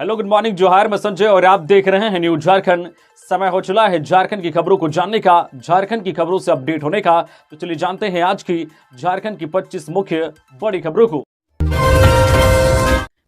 Hello, good morning, जोहार। मैं संजय और आप देख रहे हैं न्यूज झारखंड। समय हो चला है झारखंड की खबरों को जानने का, झारखंड की खबरों से अपडेट होने का। तो चलिए जानते हैं आज की झारखंड की 25 मुख्य बड़ी खबरों को।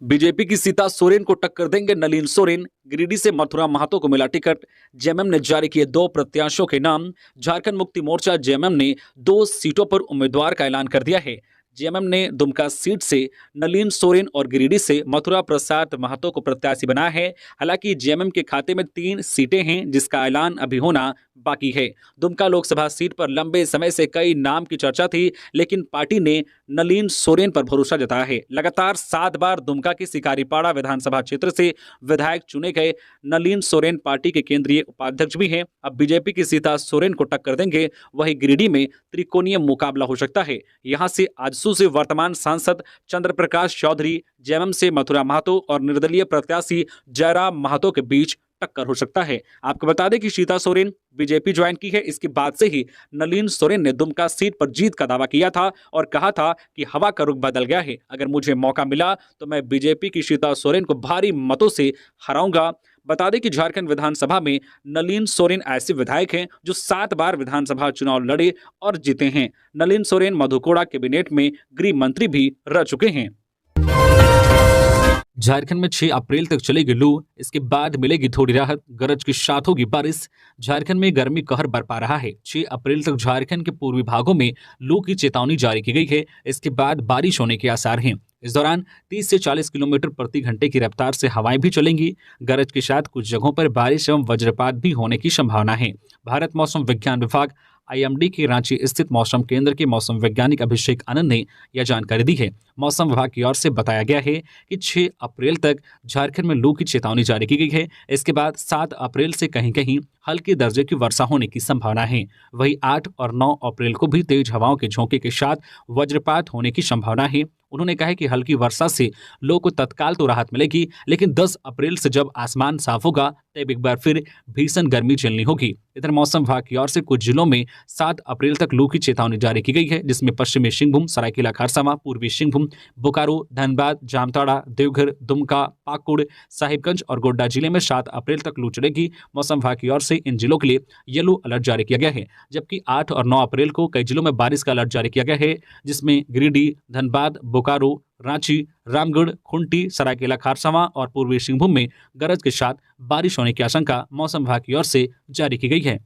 बीजेपी की सीता सोरेन को टक्कर देंगे नलिन सोरेन। गिरिडीह से मथुरा महतो को मिला टिकट। जेएमएम ने जारी किए 2 प्रत्याशियों के नाम। झारखंड मुक्ति मोर्चा जेएमएम ने 2 सीटों पर उम्मीदवार का ऐलान कर दिया है। जेएमएम ने दुमका सीट से नलिन सोरेन और गिरिडीह से मथुरा प्रसाद महतो को प्रत्याशी बनाया है। हालांकि जेएमएम के खाते में 3 सीटें हैं, जिसका ऐलान अभी होना बाकी है। दुमका लोकसभा सीट पर लंबे समय से कई नाम की चर्चा थी, लेकिन पार्टी ने नलिन सोरेन पर भरोसा जताया है। लगातार 7 बार दुमका की सिकारीपाड़ा विधानसभा क्षेत्र से विधायक चुने गए नलिन सोरेन पार्टी के केंद्रीय उपाध्यक्ष भी हैं। अब बीजेपी की सीता सोरेन को टक्कर देंगे। वहीं गिरिडीह में त्रिकोणीय मुकाबला हो सकता है। यहां से आजसू से वर्तमान सांसद चंद्र प्रकाश चौधरी, जेएमएम से मथुरा महतो और निर्दलीय प्रत्याशी जयराम महतो के बीच टक्कर हो सकता है। आपको बता दें कि सीता सोरेन बीजेपी ज्वाइन की है। इसके बाद से ही नलिन सोरेन ने दुमका सीट पर जीत का दावा किया था और कहा था कि हवा का रुख बदल गया है। अगर मुझे मौका मिला तो मैं बीजेपी की सीता सोरेन को भारी मतों से हराऊंगा। बता दें कि झारखंड विधानसभा में नलिन सोरेन ऐसे विधायक हैं जो 7 बार विधानसभा चुनाव लड़े और जीते हैं। नलिन सोरेन मधुकोड़ा कैबिनेट में गृह मंत्री भी रह चुके हैं। झारखंड में 6 अप्रैल तक चलेगी लू। इसके बाद मिलेगी थोड़ी राहत, गरज के साथ होगी बारिश। झारखंड में गर्मी कहर बरपा रहा है। 6 अप्रैल तक झारखंड के पूर्वी भागों में लू की चेतावनी जारी की गई है। इसके बाद बारिश होने के आसार हैं। इस दौरान 30 से 40 किलोमीटर प्रति घंटे की रफ्तार से हवाएं भी चलेंगी। गरज के साथ कुछ जगहों पर बारिश एवं वज्रपात भी होने की संभावना है। भारत मौसम विज्ञान विभाग आईएमडी के रांची स्थित मौसम केंद्र के मौसम वैज्ञानिक अभिषेक आनंद ने यह जानकारी दी है। मौसम विभाग की ओर से बताया गया है कि 6 अप्रैल तक झारखंड में लू की चेतावनी जारी की गई है। इसके बाद 7 अप्रैल से कहीं कहीं हल्के दर्जे की वर्षा होने की संभावना है। वहीं 8 और 9 अप्रैल को भी तेज हवाओं के झोंके के साथ वज्रपात होने की संभावना है। उन्होंने कहा कि हल्की वर्षा से लोगों को तत्काल तो राहत मिलेगी, लेकिन 10 अप्रैल से जब आसमान साफ होगा तब एक बार फिर भीषण गर्मी झेलनी होगी। इधर मौसम विभाग की ओर से कुछ जिलों में 7 अप्रैल तक लू की चेतावनी जारी की गई है, जिसमें पश्चिमी सिंहभूम, सरायकेला खरसावां, पूर्वी सिंहभूम, बोकारो, धनबाद, जामताड़ा, देवघर, दुमका, पाकुड़, साहिबगंज और गोड्डा जिले में 7 अप्रैल तक लू चलेगी। मौसम विभाग की ओर से इन जिलों के लिए येलो अलर्ट जारी किया गया है, जबकि 8 और 9 अप्रैल को कई जिलों में बारिश का अलर्ट जारी किया गया है, जिसमें गिरिडीह, धनबाद, बोकारो, रांची, रामगढ़, खुंटी, सरायकेला खरसावां और पूर्वी सिंहभूम में गरज के साथ बारिश होने की आशंका मौसम विभाग की ओर से जारी की गई है।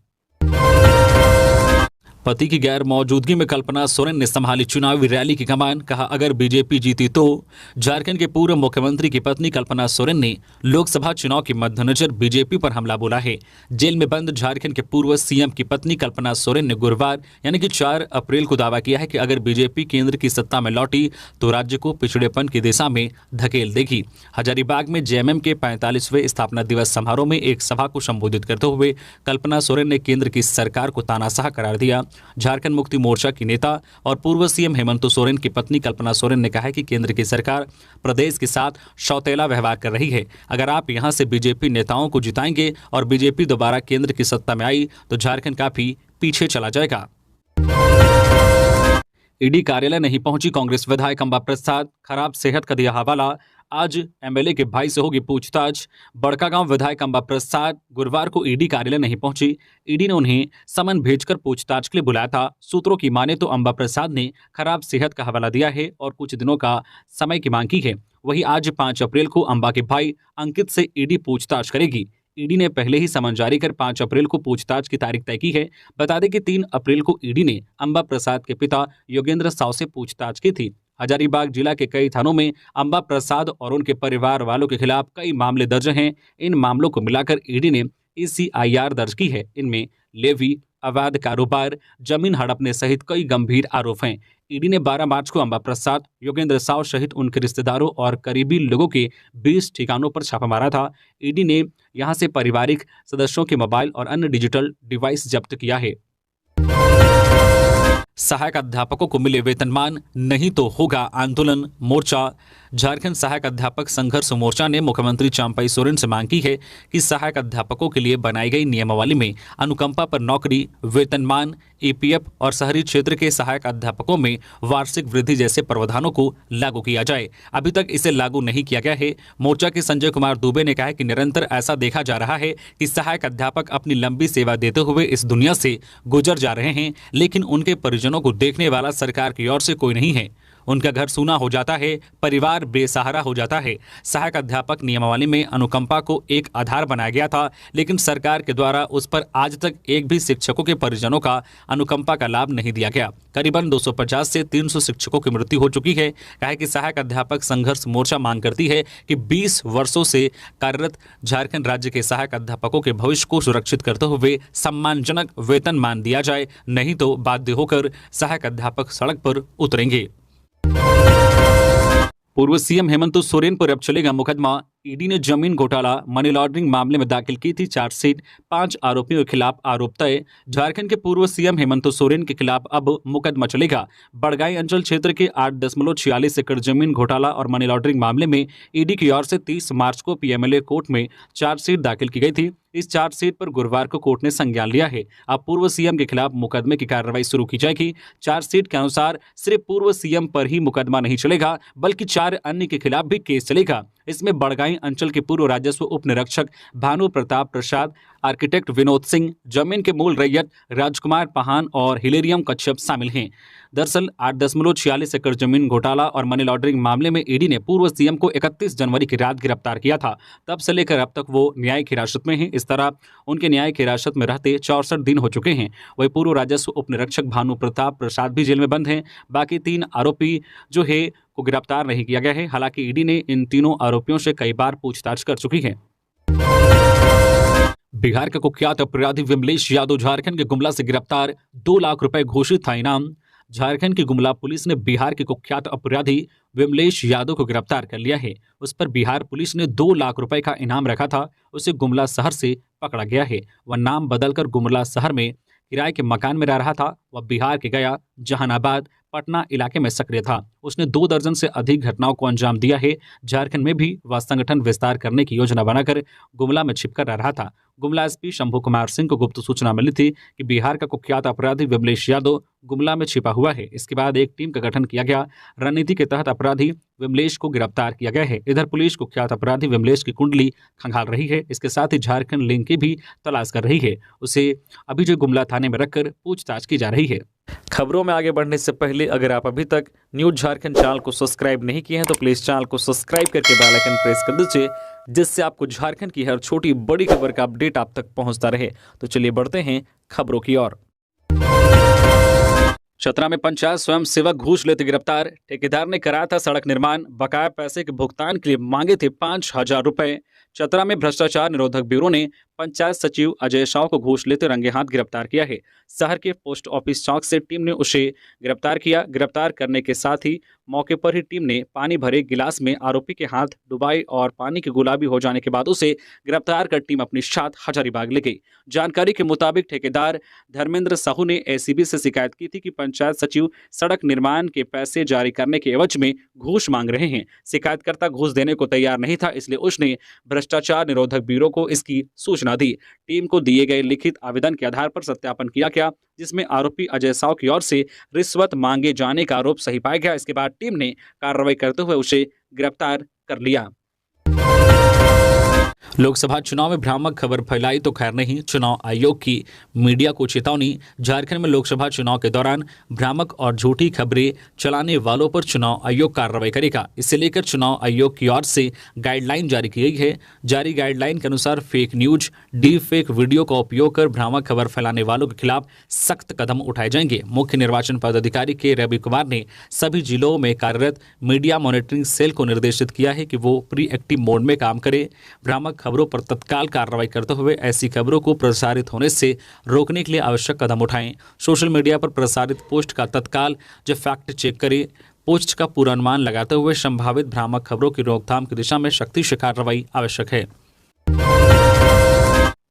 पति की गैर मौजूदगी में कल्पना सोरेन ने संभाली चुनावी रैली की कमान। कहा, अगर बीजेपी जीती तो झारखंड के पूर्व मुख्यमंत्री की पत्नी कल्पना सोरेन ने लोकसभा चुनाव के मद्देनजर बीजेपी पर हमला बोला है। जेल में बंद झारखंड के पूर्व सीएम की पत्नी कल्पना सोरेन ने गुरुवार यानी कि 4 अप्रैल को दावा किया है कि अगर बीजेपी केंद्र की सत्ता में लौटी तो राज्य को पिछड़ेपन की दिशा में धकेल देगी। हजारीबाग में जेएमएम के 45वें स्थापना दिवस समारोह में एक सभा को संबोधित करते हुए कल्पना सोरेन ने केंद्र की सरकार को तानाशाह करार दिया। झारखंड मुक्ति मोर्चा की नेता और पूर्व सीएम हेमंत सोरेन की पत्नी कल्पना सोरेन ने कहा है कि केंद्र की सरकार प्रदेश के साथ सौतेला व्यवहार कर रही है। अगर आप यहां से बीजेपी नेताओं को जिताएंगे और बीजेपी दोबारा केंद्र की सत्ता में आई तो झारखंड काफी पीछे चला जाएगा। ईडी कार्यालय नहीं पहुंची कांग्रेस विधायक अंबा प्रसाद, खराब सेहत का दिया हवाला। आज एमएलए के भाई से होगी पूछताछ। बड़कागांव विधायक अंबा प्रसाद गुरुवार को ईडी कार्यालय नहीं पहुंची। ईडी ने उन्हें समन भेजकर पूछताछ के लिए बुलाया था। सूत्रों की माने तो अंबा प्रसाद ने खराब सेहत का हवाला दिया है और कुछ दिनों का समय की मांग की है। वहीं आज 5 अप्रैल को अंबा के भाई अंकित से ईडी पूछताछ करेगी। ईडी ने पहले ही समन जारी कर 5 अप्रैल को पूछताछ की तारीख तय की है। बता दें कि 3 अप्रैल को ईडी ने अंबा प्रसाद के पिता योगेंद्र साव से पूछताछ की थी। हजारीबाग जिला के कई थानों में अंबा प्रसाद और उनके परिवार वालों के खिलाफ कई मामले दर्ज हैं। इन मामलों को मिलाकर ईडी ने ECIR दर्ज की है। इनमें लेवी, अवैध कारोबार, जमीन हड़पने सहित कई गंभीर आरोप हैं। ईडी ने 12 मार्च को अंबा प्रसाद, योगेंद्र साव सहित उनके रिश्तेदारों और करीबी लोगों के 20 ठिकानों पर छापा मारा था। ईडी ने यहां से पारिवारिक सदस्यों के मोबाइल और अन्य डिजिटल डिवाइस जब्त किया है। सहायक अध्यापकों को मिले वेतनमान, नहीं तो होगा आंदोलन, मोर्चा। झारखंड सहायक अध्यापक संघर्ष मोर्चा ने मुख्यमंत्री चंपई सोरेन से मांग की है कि सहायक अध्यापकों के लिए बनाई गई नियमावली में अनुकंपा पर नौकरी, वेतनमान, ईपीएफ और शहरी क्षेत्र के सहायक अध्यापकों में वार्षिक वृद्धि जैसे प्रावधानों को लागू किया जाए। अभी तक इसे लागू नहीं किया गया है। मोर्चा के संजय कुमार दुबे ने कहा है कि निरंतर ऐसा देखा जा रहा है कि सहायक अध्यापक अपनी लंबी सेवा देते हुए इस दुनिया से गुजर जा रहे हैं, लेकिन उनके परिजनों को देखने वाला सरकार की ओर से कोई नहीं है। उनका घर सूना हो जाता है, परिवार बेसहारा हो जाता है। सहायक अध्यापक नियमावली में अनुकंपा को एक आधार बनाया गया था, लेकिन सरकार के द्वारा उस पर आज तक एक भी शिक्षकों के परिजनों का अनुकंपा का लाभ नहीं दिया गया। करीबन 250 से 300 शिक्षकों की मृत्यु हो चुकी है। कहा कि सहायक अध्यापक संघर्ष मोर्चा मांग करती है कि 20 वर्षों से कार्यरत झारखंड राज्य के सहायक अध्यापकों के भविष्य को सुरक्षित करते हुए सम्मानजनक वेतनमान दिया जाए, नहीं तो बाध्य होकर सहायक अध्यापक सड़क पर उतरेंगे। पूर्व सीएम हेमंत सोरेन पर अब चलेगा मुकदमा। ईडी ने जमीन घोटाला, मनी लॉन्ड्रिंग मामले में दाखिल की थी चार्जशीट। 5 आरोपियों के खिलाफ आरोप तय। झारखंड के पूर्व सीएम हेमंत सोरेन के खिलाफ अब मुकदमा चलेगा। बड़गाई अंचल क्षेत्र के 8.46 एकड़ जमीन घोटाला और मनी लॉन्ड्रिंग मामले में ईडी की ओर से 30 मार्च को पीएमएलए कोर्ट में चार्जशीट दाखिल की गई थी। इस चार्जशीट पर गुरुवार को कोर्ट ने संज्ञान लिया है। अब पूर्व सीएम के खिलाफ मुकदमे की कार्रवाई शुरू की जाएगी। चार्जशीट के अनुसार सिर्फ पूर्व सीएम पर ही मुकदमा नहीं चलेगा, बल्कि 4 अन्य के खिलाफ भी केस चलेगा। इसमें बड़गाई अंचल के पूर्व राजस्व उप निरीक्षक भानु प्रताप प्रसाद, आर्किटेक्ट विनोद सिंह, जमीन के मूल रैयत राजकुमार पहान और हिलेरियम कश्यप शामिल हैं। दरअसल 8.46 एकड़ जमीन घोटाला और मनी लॉन्ड्रिंग मामले में ईडी ने पूर्व सीएम को 31 जनवरी की रात गिरफ्तार किया था। तब से लेकर अब तक वो न्यायिक हिरासत में हैं। इस तरह उनके न्यायिक हिरासत में रहते 64 दिन हो चुके हैं। वही पूर्व राजस्व उप निरीक्षक भानु प्रताप प्रसाद भी जेल में बंद हैं। बाकी 3 आरोपी जो है को गिरफ्तार नहीं किया गया है। हालांकि ईडी ने इन तीनों आरोपियों से कई बार पूछताछ कर चुकी है। बिहार के कुख्यात अपराधी विमलेश यादव झारखंड के गुमला से गिरफ्तार। 2 लाख रुपए घोषित था इनाम। झारखंड की गुमला पुलिस ने बिहार के कुख्यात अपराधी विमलेश यादव को गिरफ्तार कर लिया है। उस पर बिहार पुलिस ने 2 लाख रुपए का इनाम रखा था। उसे गुमला शहर से पकड़ा गया है। वह नाम बदलकर गुमला शहर में किराए के मकान में रह रहा था। वह बिहार के गया, जहानाबाद, पटना इलाके में सक्रिय था। उसने 2 दर्जन से अधिक घटनाओं को अंजाम दिया है। झारखंड में भी वह संगठन विस्तार करने की योजना बनाकर गुमला में छिपकर रह रहा था। गुमला एसपी शंभू कुमार सिंह को गुप्त सूचना मिली थी कि बिहार का कुख्यात अपराधी विमलेश यादव गुमला में छिपा हुआ है। इसके बाद एक टीम का गठन किया गया। रणनीति के तहत अपराधी विमलेश को गिरफ्तार किया गया है। इधर पुलिस कुख्यात अपराधी विमलेश की कुंडली खंगाल रही है। इसके साथ ही झारखंड लिंक की भी तलाश कर रही है। उसे अभी जो गुमला थाने में रखकर पूछताछ की जा रही है। खबरों में आगे बढ़ने से पहले अगर आप अभी तक न्यूज झारखंड चैनल को सब्सक्राइब नहीं किए हैं तो प्लीज चैनल को सब्सक्राइब करके बेल आइकन प्रेस कर दीजिए, जिससे आपको झारखंड की हर छोटी बड़ी खबर का अपडेट आप तक पहुंचता रहे। तो चलिए बढ़ते हैं खबरों की ओर। चतरा में पंचायत स्वयं सेवक घूस लेते गिरफ्तार। ठेकेदार ने कराया था सड़क निर्माण, बकाया पैसे के भुगतान के लिए मांगे थे 5,000 रुपए। चतरा में भ्रष्टाचार निरोधक ब्यूरो ने पंचायत सचिव अजय शाह को घूस लेते रंगे हाथ गिरफ्तार किया है। शहर के पोस्ट ऑफिस चौक से टीम ने उसे गिरफ्तार किया। गिरफ्तार करने के साथ ही मौके पर ही टीम ने पानी भरे गिलास में आरोपी के हाथ डुबाई और पानी के गुलाबी हो जाने के बाद उसे गिरफ्तार कर टीम अपनी साथ हजारीबाग ले गई। जानकारी के मुताबिक ठेकेदार धर्मेंद्र साहू ने एसीबी से शिकायत की थी कि पंचायत सचिव सड़क निर्माण के पैसे जारी करने के एवज में घूस मांग रहे हैं। शिकायतकर्ता घूस देने को तैयार नहीं था, इसलिए उसने भ्रष्टाचार निरोधक ब्यूरो को इसकी सूचना दी। टीम को दिए गए लिखित आवेदन के आधार पर सत्यापन किया गया, जिसमें आरोपी अजय साव की ओर से रिश्वत मांगे जाने का आरोप सही पाया गया। इसके बाद टीम ने कार्रवाई करते हुए उसे गिरफ्तार कर लिया। लोकसभा चुनाव में भ्रामक खबर फैलाई तो खैर नहीं, चुनाव आयोग की मीडिया को चेतावनी। झारखंड में लोकसभा चुनाव के दौरान भ्रामक और झूठी खबरें चलाने वालों पर चुनाव आयोग कार्रवाई करेगा। इसे लेकर चुनाव आयोग की ओर से गाइडलाइन जारी की गई है। जारी गाइडलाइन के अनुसार fake news, deep fake video का उपयोग कर भ्रामक खबर फैलाने वालों के खिलाफ सख्त कदम उठाए जाएंगे। मुख्य निर्वाचन पदाधिकारी के रवि कुमार ने सभी जिलों में कार्यरत मीडिया मॉनिटरिंग सेल को निर्देशित किया है कि वो प्री एक्टिव मोड में काम करे। भ्रामक खबरों पर तत्काल कार्रवाई करते हुए ऐसी खबरों को प्रसारित होने से रोकने के लिए आवश्यक कदम उठाएं। सोशल मीडिया पर प्रसारित पोस्ट का तत्काल जब फैक्ट चेक करें। पोस्ट का पूर्वानुमान लगाते हुए संभावित भ्रामक खबरों की रोकथाम की दिशा में सख्ती से कार्रवाई आवश्यक है।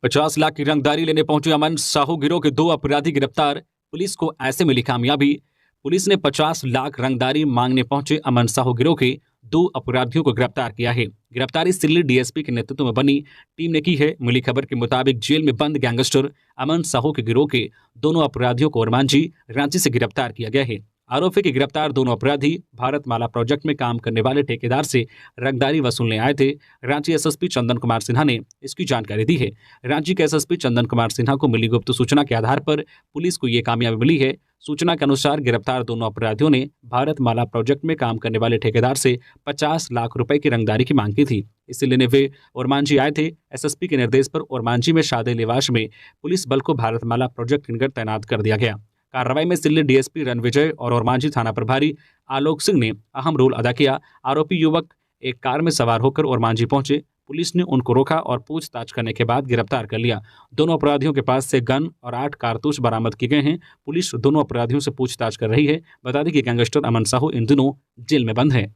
50 लाख की रंगदारी लेने पहुंचे अमन साहू गिरोह के 2 अपराधी गिरफ्तार। पुलिस को ऐसे मिली कामयाबी। पुलिस ने 50 लाख रंगदारी मांगने पहुंचे अमन साहू गिरोह के 2 अपराधियों को गिरफ्तार किया है। गिरफ्तारी सिल्ली डीएसपी के नेतृत्व में बनी टीम ने की है। मिली खबर के मुताबिक जेल में बंद गैंगस्टर अमन साहू के गिरोह के दोनों अपराधियों को ओरमांझी, रांची से गिरफ्तार किया गया है। आरोप है कि गिरफ्तार दोनों अपराधी भारतमाला प्रोजेक्ट में काम करने वाले ठेकेदार से रंगदारी वसूलने आए थे। रांची एसएसपी चंदन कुमार सिन्हा ने इसकी जानकारी दी है। रांची के एसएसपी चंदन कुमार सिन्हा को मिली गुप्त सूचना के आधार पर पुलिस को ये कामयाबी मिली है। सूचना के अनुसार गिरफ्तार दोनों अपराधियों ने भारतमाला प्रोजेक्ट में काम करने वाले ठेकेदार से 50 लाख रुपए की रंगदारी की मांग की थी। इसे लेने वे ओरमांझी आए थे। एसएसपी के निर्देश पर ओरमांझी में शादी निवास में पुलिस बल को भारतमाला प्रोजेक्ट के निकट तैनात कर दिया गया। कार्रवाई में सिल्ली डीएसपी रणविजय और ओरमांझी थाना प्रभारी आलोक सिंह ने अहम रोल अदा किया। आरोपी युवक एक कार में सवार होकर ओरमांझी पहुंचे। पुलिस ने उनको रोका और पूछताछ करने के बाद गिरफ्तार कर लिया। दोनों अपराधियों के पास से गन और 8 कारतूस बरामद किए गए हैं। पुलिस दोनों अपराधियों से पूछताछ कर रही है। बता दें कि गैंगस्टर अमन साहू इन दिनों जेल में बंद है।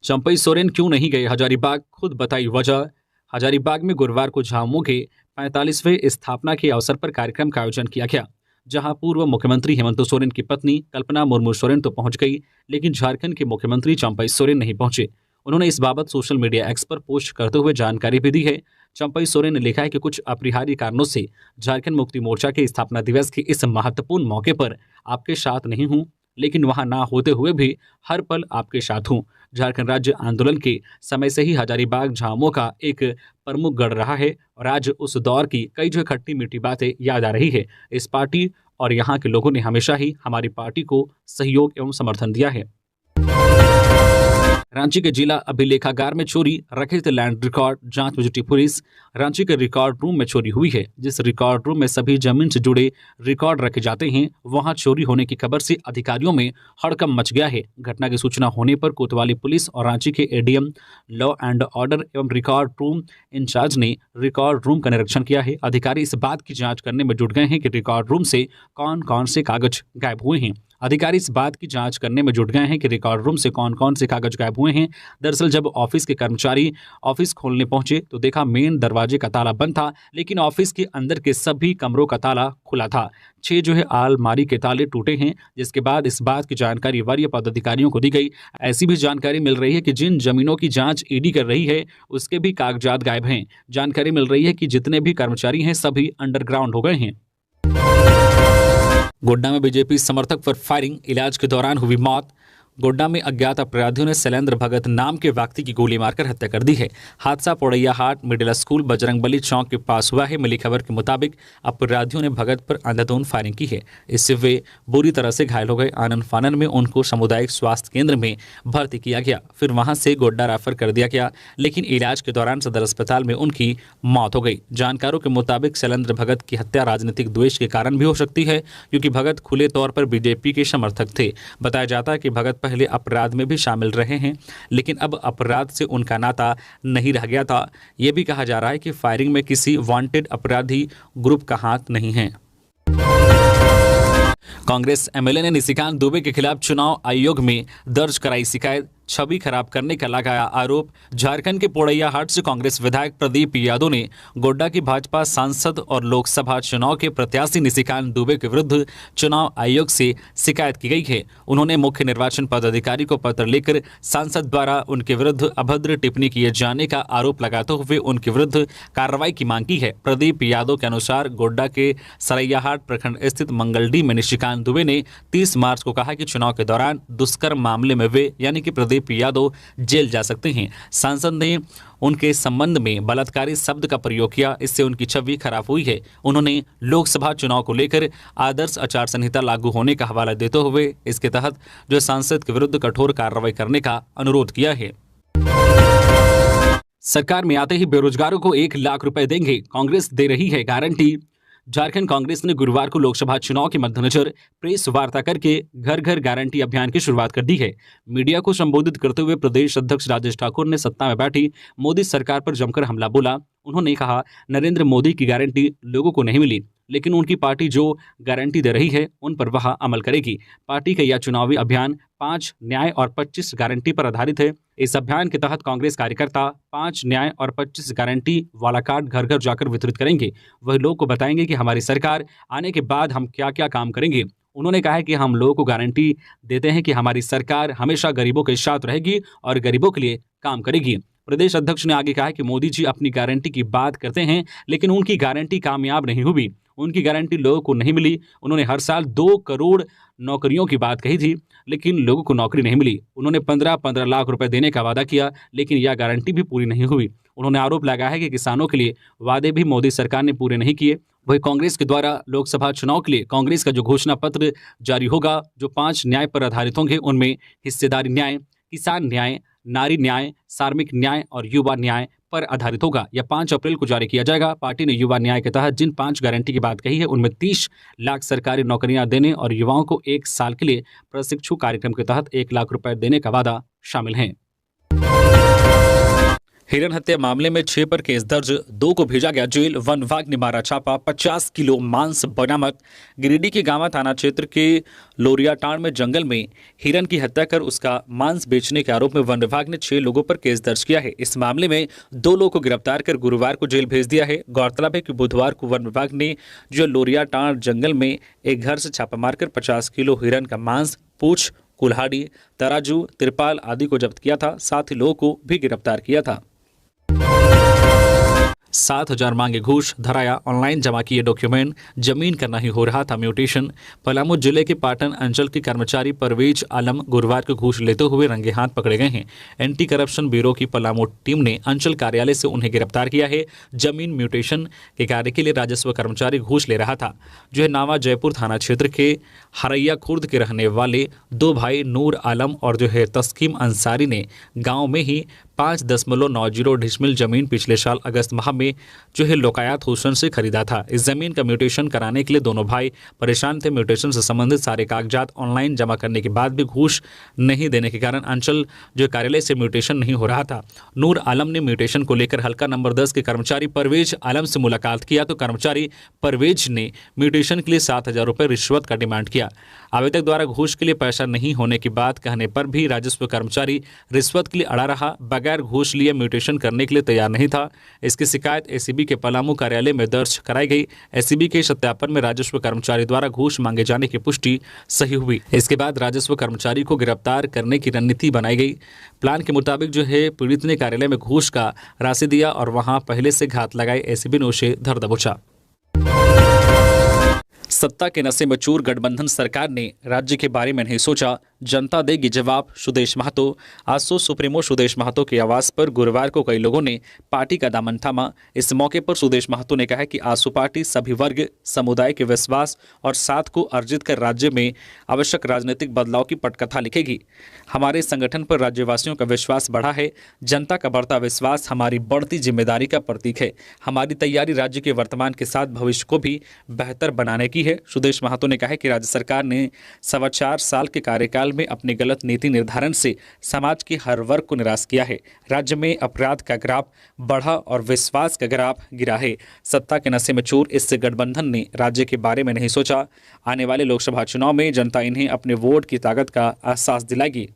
चंपई सोरेन क्यों नहीं गए हजारीबाग, खुद बताई वजह। हजारीबाग में गुरुवार को झामुमो के 45वें स्थापना के अवसर पर कार्यक्रम का आयोजन किया गया, जहां पूर्व मुख्यमंत्री हेमंत सोरेन की पत्नी कल्पना मुर्मू सोरेन तो पहुंच गई, लेकिन झारखंड के मुख्यमंत्री चंपई सोरेन नहीं पहुंचे। उन्होंने इस बाबत सोशल मीडिया एक्स पर पोस्ट करते हुए जानकारी भी दी है। चंपई सोरेन ने लिखा है कि कुछ अपरिहार्य कारणों से झारखंड मुक्ति मोर्चा के स्थापना दिवस के इस महत्वपूर्ण मौके पर आपके साथ नहीं हूं, लेकिन वहां ना होते हुए भी हर पल आपके साथ हूं। झारखंड राज्य आंदोलन के समय से ही हजारीबाग झामुमो का एक प्रमुख गढ़ रहा है और आज उस दौर की कई जो खट्टी मीठी बातें याद आ रही है। इस पार्टी और यहाँ के लोगों ने हमेशा ही हमारी पार्टी को सहयोग एवं समर्थन दिया है। रांची के जिला अभिलेखागार में चोरी, रखे थे लैंड रिकॉर्ड, जांच में जुटी पुलिस। रांची के रिकॉर्ड रूम में चोरी हुई है। जिस रिकॉर्ड रूम में सभी जमीन से जुड़े रिकॉर्ड रखे जाते हैं, वहां चोरी होने की खबर से अधिकारियों में हड़कंप मच गया है। घटना की सूचना होने पर कोतवाली पुलिस और रांची के एडीएम लॉ एंड ऑर्डर एवं रिकॉर्ड रूम इंचार्ज ने रिकॉर्ड रूम का निरीक्षण किया है। अधिकारी इस बात की जाँच करने में जुट गए हैं कि रिकॉर्ड रूम से कौन कौन से कागज गायब हुए हैं। अधिकारी इस बात की जांच करने में जुट गए हैं कि रिकॉर्ड रूम से कौन कौन से कागज गायब हुए हैं। दरअसल जब ऑफिस के कर्मचारी ऑफिस खोलने पहुंचे तो देखा मेन दरवाजे का ताला बंद था, लेकिन ऑफिस के अंदर के सभी कमरों का ताला खुला था। 6 अलमारी के ताले टूटे हैं। जिसके बाद इस बात की जानकारी वरीय पदाधिकारियों को दी गई। ऐसी भी जानकारी मिल रही है कि जिन जमीनों की जाँच ईडी कर रही है, उसके भी कागजात गायब हैं। जानकारी मिल रही है कि जितने भी कर्मचारी हैं सभी अंडरग्राउंड हो गए हैं। गोड्डा में बीजेपी समर्थक पर फायरिंग, इलाज के दौरान हुई मौत। गोड्डा में अज्ञात अपराधियों ने शैलेंद्र भगत नाम के व्यक्ति की गोली मारकर हत्या कर दी है। हादसा पोड़ैया हाट मिडिल स्कूल बजरंगबली चौक के पास हुआ है। मिली खबर के मुताबिक अपराधियों ने भगत पर अंधाधुंध फायरिंग की है। इससे वे बुरी तरह से घायल हो गए। आनन फानन में उनको सामुदायिक स्वास्थ्य केंद्र में भर्ती किया गया, फिर वहां से गोड्डा रेफर कर दिया गया, लेकिन इलाज के दौरान सदर अस्पताल में उनकी मौत हो गई। जानकारों के मुताबिक शैलेंद्र भगत की हत्या राजनीतिक द्वेष के कारण भी हो सकती है, क्योंकि भगत खुले तौर पर बीजेपी के समर्थक थे। बताया जाता है कि भगत पहले अपराध में भी शामिल रहे हैं, लेकिन अब अपराध से उनका नाता नहीं रह गया था। यह भी कहा जा रहा है कि फायरिंग में किसी वांटेड अपराधी ग्रुप का हाथ नहीं है। कांग्रेस एमएलए ने निशिकांत दुबे के खिलाफ चुनाव आयोग में दर्ज कराई शिकायत, छवि खराब करने का लगाया आरोप। झारखंड के पोड़ैया हाट से कांग्रेस विधायक प्रदीप यादव ने गोड्डा की भाजपा सांसद और लोकसभा चुनाव के प्रत्याशी निशिकांत दुबे के विरुद्ध चुनाव आयोग से शिकायत की गई है। उन्होंने मुख्य निर्वाचन पदाधिकारी को पत्र लिखकर सांसद द्वारा उनके विरुद्ध अभद्र टिप्पणी किए जाने का आरोप लगाते हुए उनके विरुद्ध कार्रवाई की मांग की है। प्रदीप यादव के अनुसार गोड्डा के सरैयाहाट प्रखंड स्थित मंगलडी में निशिकांत दुबे ने 30 मार्च को कहा कि चुनाव के दौरान दुष्कर्म मामले में वे यानी कि प्रदीप यादव जेल जा सकते हैं। सांसद ने उनके संबंध में बलात्कारी शब्द का प्रयोग किया, इससे उनकी छवि खराब हुई है। उन्होंने लोकसभा चुनाव को लेकर आदर्श आचार संहिता लागू होने का हवाला देते हुए इसके तहत जो सांसद के विरुद्ध कठोर कार्रवाई करने का अनुरोध किया है। सरकार में आते ही बेरोजगारों को 1 लाख रुपए देंगे, कांग्रेस दे रही है गारंटी। झारखंड कांग्रेस ने गुरुवार को लोकसभा चुनाव के मद्देनजर प्रेस वार्ता करके घर घर गारंटी अभियान की शुरुआत कर दी है। मीडिया को संबोधित करते हुए प्रदेश अध्यक्ष राजेश ठाकुर ने सत्ता में बैठी मोदी सरकार पर जमकर हमला बोला। उन्होंने कहा, नरेंद्र मोदी की गारंटी लोगों को नहीं मिली, लेकिन उनकी पार्टी जो गारंटी दे रही है उन पर वह अमल करेगी। पार्टी का यह चुनावी अभियान 5 न्याय और 25 गारंटी पर आधारित है। इस अभियान के तहत कांग्रेस कार्यकर्ता 5 न्याय और 25 गारंटी वाला कार्ड घर घर जाकर वितरित करेंगे। वही लोग को बताएंगे कि हमारी सरकार आने के बाद हम क्या क्या काम करेंगे। उन्होंने कहा है कि हम लोगों को गारंटी देते हैं कि हमारी सरकार हमेशा गरीबों के साथ रहेगी और गरीबों के लिए काम करेगी। प्रदेश अध्यक्ष ने आगे कहा कि मोदी जी अपनी गारंटी की बात करते हैं, लेकिन उनकी गारंटी कामयाब नहीं हुई। उनकी गारंटी लोगों को नहीं मिली। उन्होंने हर साल 2 करोड़ नौकरियों की बात कही थी, लेकिन लोगों को नौकरी नहीं मिली। उन्होंने 15-15 लाख रुपए देने का वादा किया, लेकिन यह गारंटी भी पूरी नहीं हुई। उन्होंने आरोप लगाया है कि किसानों के लिए वादे भी मोदी सरकार ने पूरे नहीं किए। वही कांग्रेस के द्वारा लोकसभा चुनाव के लिए कांग्रेस का जो घोषणा पत्र जारी होगा, जो 5 न्याय पर आधारित होंगे, उनमें हिस्सेदारी न्याय, किसान न्याय, नारी न्याय, कार्मिक न्याय और युवा न्याय पर आधारित होगा। यह 5 अप्रैल को जारी किया जाएगा। पार्टी ने युवा न्याय के तहत जिन 5 गारंटी की बात कही है, उनमें 30 लाख सरकारी नौकरियां देने और युवाओं को 1 साल के लिए प्रशिक्षु कार्यक्रम के तहत 1 लाख रुपए देने का वादा शामिल है। हिरन हत्या मामले में 6 पर केस दर्ज, 2 को भेजा गया जेल। वन विभाग ने मारा छापा, 50 किलो मांस बरामद। गिरिडीह के गांवा थाना क्षेत्र के लोरियाटांड में जंगल में हिरन की हत्या कर उसका मांस बेचने के आरोप में वन विभाग ने 6 लोगों पर केस दर्ज किया है। इस मामले में 2 लोगों को गिरफ्तार कर गुरुवार को जेल भेज दिया है। गौरतलब है कि बुधवार को वन विभाग ने जो लोरियाटांड जंगल में एक घर से छापा मारकर 50 किलो हिरन का मांस, पूंछ, कुल्हाड़ी, तराजू, तिरपाल आदि को जब्त किया था। साथ ही लोगों को भी गिरफ्तार किया था। 7,000 मांगे घूस, धराया ऑनलाइन जमा किए डॉक्यूमेंट, जमीन का नहीं हो रहा था म्यूटेशन। पलामू जिले के पाटन अंचल के कर्मचारी परवेज आलम गुरुवार को घूस लेते हुए रंगे हाथ पकड़े गए हैं। एंटी करप्शन ब्यूरो की पलामू टीम ने अंचल कार्यालय से उन्हें गिरफ्तार किया है। जमीन म्यूटेशन के कार्य के लिए राजस्व कर्मचारी घूस ले रहा था। जो है नावा जयपुर थाना क्षेत्र के हरैया खुर्द के रहने वाले 2 भाई नूर आलम और जो है तस्कीम अंसारी ने गाँव में ही 5.90 डिसमिल जमीन पिछले साल अगस्त माह में जो है लोकायत हुसैन से खरीदा था। इस जमीन का म्यूटेशन कराने के लिए दोनों भाई परेशान थे। म्यूटेशन से संबंधित सारे कागजात ऑनलाइन जमा करने के बाद भी घूस नहीं देने के कारण अंचल जो कार्यालय से म्यूटेशन नहीं हो रहा था। नूर आलम ने म्यूटेशन को लेकर हल्का नंबर 10 के कर्मचारी परवेज आलम से मुलाकात किया तो कर्मचारी परवेज ने म्यूटेशन के लिए 7,000 रुपये रिश्वत का डिमांड किया। आवेदक द्वारा घूस के लिए पैसा नहीं होने की बात कहने पर भी राजस्व कर्मचारी रिश्वत के लिए अड़ा रहा, बगैर घूस लिए म्यूटेशन करने के लिए तैयार नहीं था। इसकी शिकायत एसीबी के पलामू कार्यालय में दर्ज कराई गई। एसीबी के सत्यापन में राजस्व कर्मचारी द्वारा घूस मांगे जाने की पुष्टि सही हुई। इसके बाद राजस्व कर्मचारी को गिरफ्तार करने की रणनीति बनाई गई। प्लान के मुताबिक जो है पीड़ित ने कार्यालय में घूस का राशि दिया और वहां पहले से घात लगाई। एसीबी ने उसे धर दबोचा। सत्ता के नशे में चूर गठबंधन सरकार ने राज्य के बारे में नहीं सोचा, जनता देगी जवाब, सुदेश महतो। आसो सुप्रीमो सुदेश महतो के आवास पर गुरुवार को कई लोगों ने पार्टी का दामन थामा। इस मौके पर सुदेश महतो ने कहा कि आसो पार्टी सभी वर्ग समुदाय के विश्वास और साथ को अर्जित कर राज्य में आवश्यक राजनीतिक बदलाव की पटकथा लिखेगी। हमारे संगठन पर राज्यवासियों का विश्वास बढ़ा है। जनता का बढ़ता विश्वास हमारी बढ़ती जिम्मेदारी का प्रतीक है। हमारी तैयारी राज्य के वर्तमान के साथ भविष्य को भी बेहतर बनाने की है। सुदेश महतो ने कहा कि राज्य सरकार ने 4.25 साल के कार्यकाल में अपनी गलत नीति निर्धारण से समाज के हर वर्ग को निराश किया है। राज्य में अपराध का ग्राफ बढ़ा और विश्वास का ग्राफ गिरा है। सत्ता के नशे में चूर इस गठबंधन ने राज्य के बारे में नहीं सोचा। आने वाले लोकसभा चुनाव में जनता इन्हें अपने वोट की ताकत का एहसास दिलाएगी।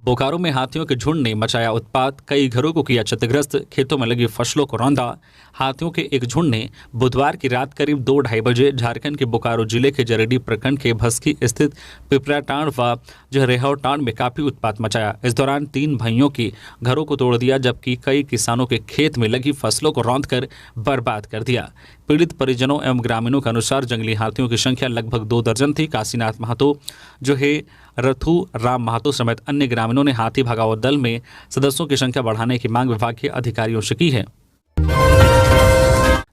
बोकारो में हाथियों के झुंड ने मचाया उत्पात, कई घरों को किया क्षतिग्रस्त, खेतों में लगी फसलों को रौंदा। हाथियों के एक झुंड ने बुधवार की रात करीब 2-2:30 बजे झारखंड के बोकारो जिले के जरेडीह प्रखंड के भस्की स्थित पिपराटांड व जो रेहौटांड में काफी उत्पात मचाया। इस दौरान 3 भाइयों के घरों को तोड़ दिया, जबकि कई किसानों के खेत में लगी फसलों को रौंदकर बर्बाद कर दिया। पीड़ित परिजनों एवं ग्रामीणों के अनुसार जंगली हाथियों की संख्या लगभग 2 दर्जन थी। काशीनाथ महतो जो है रथु राम महतो समेत अन्य ग्रामीणों ने हाथी भगाओ दल में सदस्यों की संख्या बढ़ाने की मांग विभाग के अधिकारियों से की है।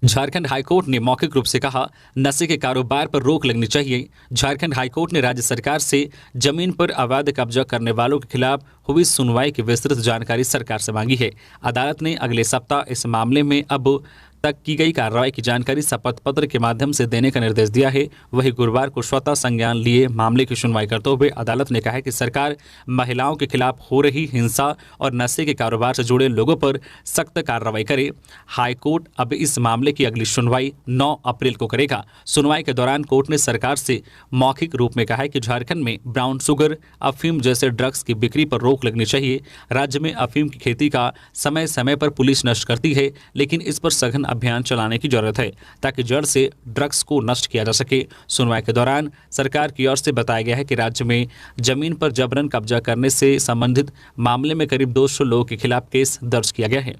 झारखंड हाईकोर्ट ने मौखिक रूप से कहा, नशे के कारोबार पर रोक लगनी चाहिए। झारखंड हाईकोर्ट ने राज्य सरकार से जमीन पर अवैध कब्जा करने वालों के खिलाफ हुई सुनवाई की विस्तृत जानकारी सरकार से मांगी है। अदालत ने अगले सप्ताह इस मामले में अब तक की गई कार्रवाई की जानकारी शपथ पत्र के माध्यम से देने का निर्देश दिया है। वहीं गुरुवार को स्वतः संज्ञान लिए मामले की सुनवाई करते हुए अदालत ने कहा है कि सरकार महिलाओं के खिलाफ हो रही हिंसा और नशे के कारोबार से जुड़े लोगों पर सख्त कार्रवाई करे। हाईकोर्ट अब इस मामले की अगली सुनवाई 9 अप्रैल को करेगा। सुनवाई के दौरान कोर्ट ने सरकार से मौखिक रूप में कहा है कि झारखंड में ब्राउन शुगर, अफीम जैसे ड्रग्स की बिक्री पर रोक लगनी चाहिए। राज्य में अफीम की खेती का समय समय पर पुलिस नष्ट करती है, लेकिन इस पर सघन अभियान चलाने की जरूरत है ताकि जड़ से ड्रग्स को नष्ट किया जा सके। सुनवाई के दौरान सरकार की ओर से बताया गया है कि राज्य में जमीन पर जबरन कब्जा करने से संबंधित मामले में करीब 200 लोगों के खिलाफ केस दर्ज किया गया है।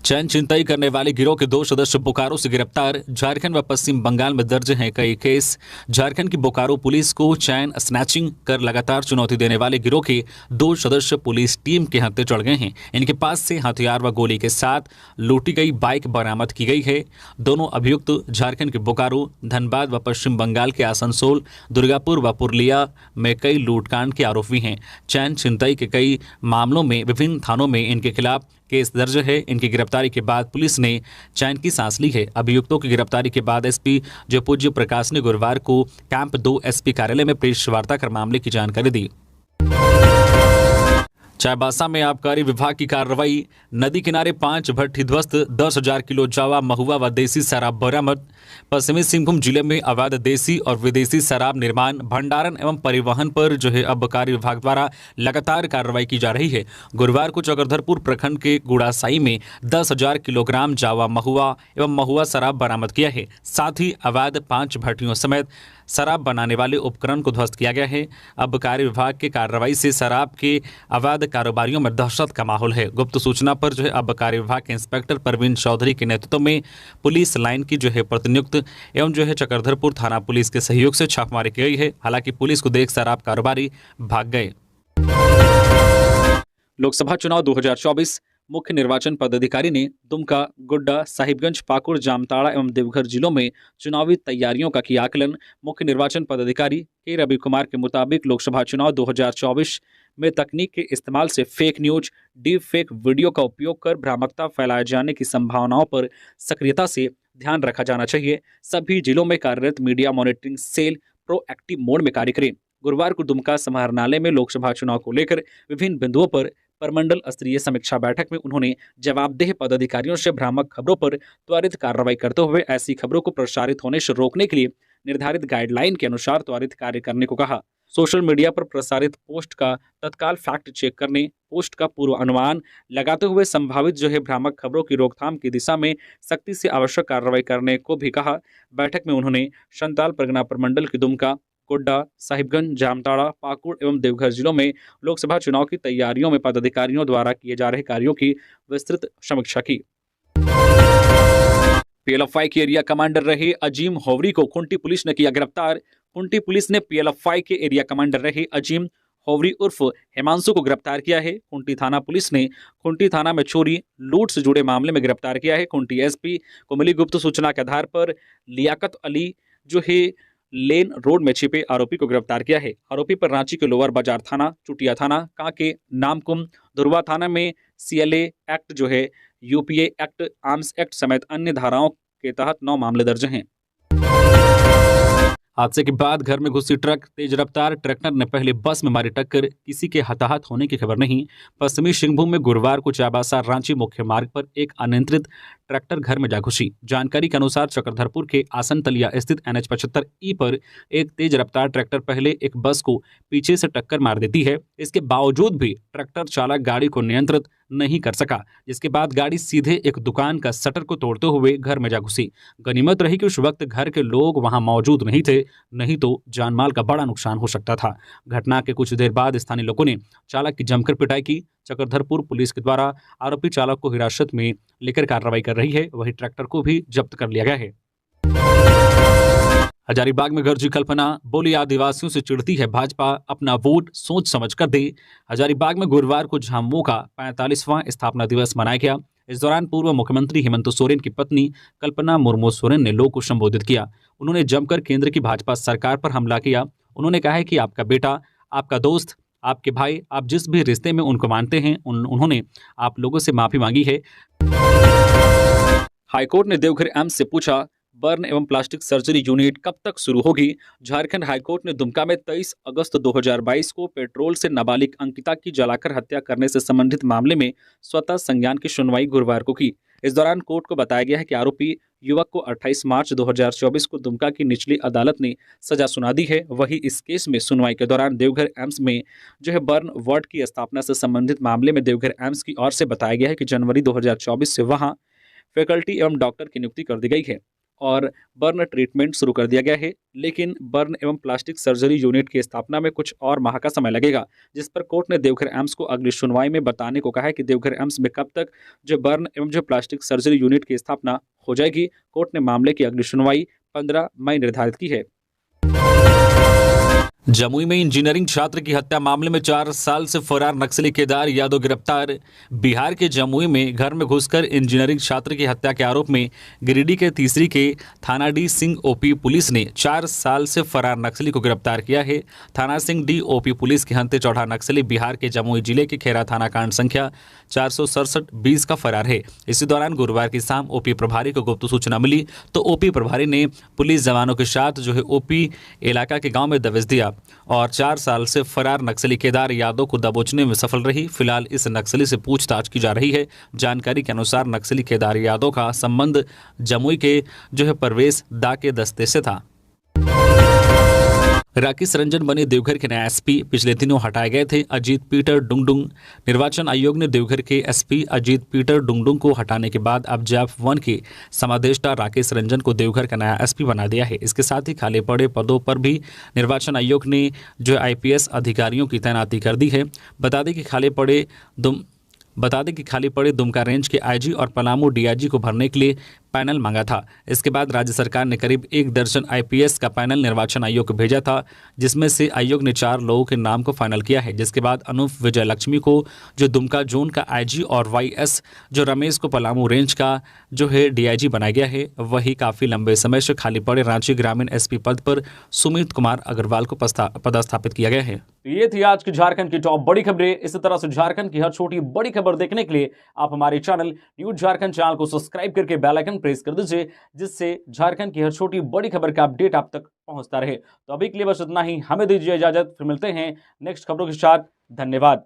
चैन चिंताई करने वाले गिरोह के 2 सदस्य बोकारो से गिरफ्तार। झारखंड व पश्चिम बंगाल में दर्ज हैं कई केस। झारखंड की बोकारो पुलिस को चैन स्नैचिंग कर लगातार चुनौती देने वाले गिरोह के 2 सदस्य पुलिस टीम के हत्थे चढ़ गए हैं। इनके पास से हथियार व गोली के साथ लूटी गई बाइक बरामद की गई है। दोनों अभियुक्त झारखंड के बोकारो, धनबाद व पश्चिम बंगाल के आसनसोल, दुर्गापुर व पुरुलिया में कई लूटकांड के आरोपी हैं। चैन चिंताई के कई मामलों में विभिन्न थानों में इनके खिलाफ केस दर्ज है। इनकी गिरफ्तारी के बाद पुलिस ने चैन की सांस ली है। अभियुक्तों की गिरफ्तारी के बाद एसपी जयपूज्य प्रकाश ने गुरुवार को कैंप 2 एसपी कार्यालय में प्रेस वार्ता कर मामले की जानकारी दी। चाईबासा में आबकारी विभाग की कार्रवाई। नदी किनारे 5 भट्ठी ध्वस्त, 10,000 किलो जावा, महुआ व देसी शराब बरामद। पश्चिमी सिंहभूम जिले में अवैध देसी और विदेशी शराब निर्माण, भंडारण एवं परिवहन पर आबकारी विभाग द्वारा लगातार कार्रवाई की जा रही है। गुरुवार को चक्रधरपुर प्रखंड के गुड़ासाई में 10,000 किलोग्राम जावा, महुआ एवं महुआ शराब बरामद किया है। साथ ही अवैध 5 भट्टियों समेत शराब बनाने वाले उपकरण को ध्वस्त किया गया है। आबकारी विभाग की कार्रवाई से शराब के अवैध कारोबारियों में दहशत का माहौल है। गुप्त सूचना पर आबकारी विभाग के इंस्पेक्टर परवीन चौधरी के नेतृत्व में पुलिस लाइन की प्रतिनियुक्त एवं चक्रधरपुर थाना पुलिस के सहयोग से छापेमारी की गई है। हालांकि पुलिस को देख शराब कारोबारी भाग गए। लोकसभा चुनाव 2024 मुख्य निर्वाचन पदाधिकारी ने दुमका, गोड्डा, साहिबगंज, पाकुड़, जामताड़ा एवं देवघर जिलों में चुनावी तैयारियों का किया आकलन। मुख्य निर्वाचन पदाधिकारी के रवि कुमार के मुताबिक लोकसभा चुनाव 2024 में तकनीक के इस्तेमाल से fake news, deep fake video का उपयोग कर भ्रामकता फैलाए जाने की संभावनाओं पर सक्रियता से ध्यान रखा जाना चाहिए। सभी जिलों में कार्यरत media monitoring cell proactive mode में कार्य करें। गुरुवार को दुमका समाहरणालय में लोकसभा चुनाव को लेकर विभिन्न बिंदुओं पर परमंडल स्तरीय समीक्षा बैठक में उन्होंने जवाबदेह पदाधिकारियों से भ्रामक खबरों पर त्वरित कार्रवाई करते हुए ऐसी खबरों को प्रसारित होने से रोकने के लिए निर्धारित गाइडलाइन के अनुसार त्वरित कार्य करने को कहा। सोशल मीडिया पर प्रसारित पोस्ट का तत्काल फैक्ट चेक करने, पोस्ट का पूर्व अनुमान लगाते हुए संभावित भ्रामक खबरों की रोकथाम की दिशा में सख्ती से आवश्यक कार्रवाई करने को भी कहा। बैठक में उन्होंने संताल परगना प्रमंडल की दुमका, गोड्डा, साहिबगंज, जामताड़ा, पाकुड़ एवं देवघर जिलों में लोकसभा चुनाव की तैयारियों में पदाधिकारियों द्वारा किए जा रहे कार्यों की विस्तृत समीक्षा की। पीएलएफआई के एरिया कमांडर रहे अजीम होवरी को खुंटी पुलिस ने किया गिरफ्तार। खुंटी पुलिस ने पीएलएफआई के एरिया कमांडर रहे अजीम होवरी उर्फ हिमांशु को गिरफ्तार किया है। खुंटी थाना पुलिस ने खुंटी थाना में चोरी लूट से जुड़े मामले में गिरफ्तार किया है। खुंटी एसपी को मिली गुप्त सूचना के आधार पर लियाकत अली लेन रोड में छिपे आरोपी को गिरफ्तार किया है। आरोपी पर रांची के लोअर बाजार थाना, चुटिया थाना, कांके, नामकुम, दुर्वा थाना में CLA act UPA act, arms act समेत अन्य धाराओं के तहत 9 मामले दर्ज हैं। हादसे के बाद घर में घुसी ट्रक, तेज रफ्तार ट्रैक्टर ने पहले बस में मारी टक्कर, किसी के हताहत होने की खबर नहीं। पश्चिमी सिंहभूम में गुरुवार को चाईबासा रांची मुख्य मार्ग पर एक अनियंत्रित ट्रैक्टर घर में जा घुसी। जानकारी के अनुसार चक्रधरपुर के आसनतलिया स्थित NH 75E पर एक तेज रफ्तार ट्रैक्टर पहले एक बस को पीछे से टक्कर मार देती है। इसके बावजूद भी ट्रैक्टर चालक गाड़ी को नियंत्रित नहीं कर सका, जिसके बाद गाड़ी सीधे एक दुकान का शटर को तोड़ते हुए घर में जा घुसी। गनीमत रही कि उस वक्त घर के लोग वहां मौजूद नहीं थे, नहीं तो जानमाल का बड़ा नुकसान हो सकता था। घटना के कुछ देर बाद स्थानीय लोगों ने चालक की जमकर पिटाई की। चक्रधरपुर पुलिस के द्वारा आरोपी चालक को हिरासत में लेकर कार्रवाई कर रही है। वहीं ट्रैक्टर को भी जब्त कर लिया गया है। हजारीबाग में गरजी कल्पना, बोली आदिवासियों से चिढ़ती है भाजपा, अपना वोट सोच समझ कर दे। हजारीबाग में गुरुवार को झामुमो का 45वां स्थापना दिवस मनाया गया। इस दौरान पूर्व मुख्यमंत्री हेमंत सोरेन की पत्नी कल्पना मुर्मू सोरेन ने लोगों को संबोधित किया। उन्होंने जमकर केंद्र की भाजपा सरकार पर हमला किया। उन्होंने कहा है कि आपका बेटा, आपका दोस्त आपके भाई, आप जिस भी रिश्ते में उनको मानते हैं, उन्होंने आप लोगों से माफी मांगी है। हाईकोर्ट ने देवघर एम्स से पूछा, बर्न एवं प्लास्टिक सर्जरी यूनिट कब तक शुरू होगी? झारखंड हाईकोर्ट ने दुमका में 23 अगस्त 2022 को पेट्रोल से नाबालिग अंकिता की जलाकर हत्या करने से संबंधित मामले में स्वतः संज्ञान की सुनवाई गुरुवार को की। इस दौरान कोर्ट को बताया गया है कि आरोपी युवक को 28 मार्च 2024 को दुमका की निचली अदालत ने सजा सुना दी है। वहीं इस केस में सुनवाई के दौरान देवघर एम्स में बर्न वार्ड की स्थापना से संबंधित मामले में देवघर एम्स की ओर से बताया गया है कि जनवरी 2024 से वहां फैकल्टी एवं डॉक्टर की नियुक्ति कर दी गई है और बर्न ट्रीटमेंट शुरू कर दिया गया है। लेकिन बर्न एवं प्लास्टिक सर्जरी यूनिट की स्थापना में कुछ और माह का समय लगेगा, जिस पर कोर्ट ने देवघर एम्स को अगली सुनवाई में बताने को कहा है कि देवघर एम्स में कब तक बर्न एवं प्लास्टिक सर्जरी यूनिट की स्थापना हो जाएगी। कोर्ट ने मामले की अगली सुनवाई 15 मई निर्धारित की है। जमुई में इंजीनियरिंग छात्र की हत्या मामले में 4 साल से फरार नक्सली केदार यादव गिरफ्तार। बिहार के जमुई में घर में घुसकर इंजीनियरिंग छात्र की हत्या के आरोप में गिरिडीह के तीसरी के थाना डी सिंह ओपी पुलिस ने 4 साल से फरार नक्सली को गिरफ्तार किया है। थाना सिंह डी ओपी पुलिस के हत्या चौड़ा नक्सली बिहार के जमुई जिले के खेरा थाना कांड संख्या 467-20 का फरार है। इसी दौरान गुरुवार की शाम ओपी प्रभारी को गुप्त सूचना मिली तो ओपी प्रभारी ने पुलिस जवानों के साथ ओपी इलाका के गाँव में दबिश दिया और 4 साल से फरार नक्सली केदार यादव को दबोचने में सफल रही। फिलहाल इस नक्सली से पूछताछ की जा रही है। जानकारी के अनुसार नक्सली केदार यादव का संबंध जमुई के परवेश दा के दस्ते से था। राकेश रंजन बने देवघर के नए एसपी। पिछले दिनों हटाए गए थे अजीत पीटर डुंगडुंग। निर्वाचन आयोग ने देवघर के एसपी अजीत पीटर डुंगडुंग को हटाने के बाद अब जैप-1 के समादेष्टा राकेश रंजन को देवघर का नया एसपी बना दिया है। इसके साथ ही खाली पड़े पदों पर भी निर्वाचन आयोग ने आईपीएस अधिकारियों की तैनाती कर दी है। बता दें कि खाली पड़े दुमका रेंज के आईजी और पलामू डीआईजी को भरने के लिए पैनल मांगा था। इसके बाद राज्य सरकार ने करीब 1 दर्जन आईपीएस का पैनल निर्वाचन आयोग को भेजा था, जिसमें से आयोग ने 4 लोगों के नाम को फाइनल किया है। जिसके बाद अनूप विजय लक्ष्मी को दुमका जोन का आईजी और वाईएस रमेश को पलामू रेंज का डीआईजी बनाया गया है। वही काफी लंबे समय से खाली पड़े रांची ग्रामीण एसपी पद पर सुमित कुमार अग्रवाल को पदस्थापित किया गया है। ये थी आज की झारखंड की टॉप बड़ी खबरें। इसी तरह से झारखंड की हर छोटी बड़ी खबर देखने के लिए आप हमारे चैनल न्यूज झारखंड चैनल को सब्सक्राइब करके बेल आइकन प्रेस कर दीजिए, जिससे झारखंड की हर छोटी बड़ी खबर का अपडेट आप तक पहुंचता रहे। तो अभी के लिए बस इतना ही। हमें दीजिए इजाजत, फिर मिलते हैं नेक्स्ट खबरों के साथ। धन्यवाद।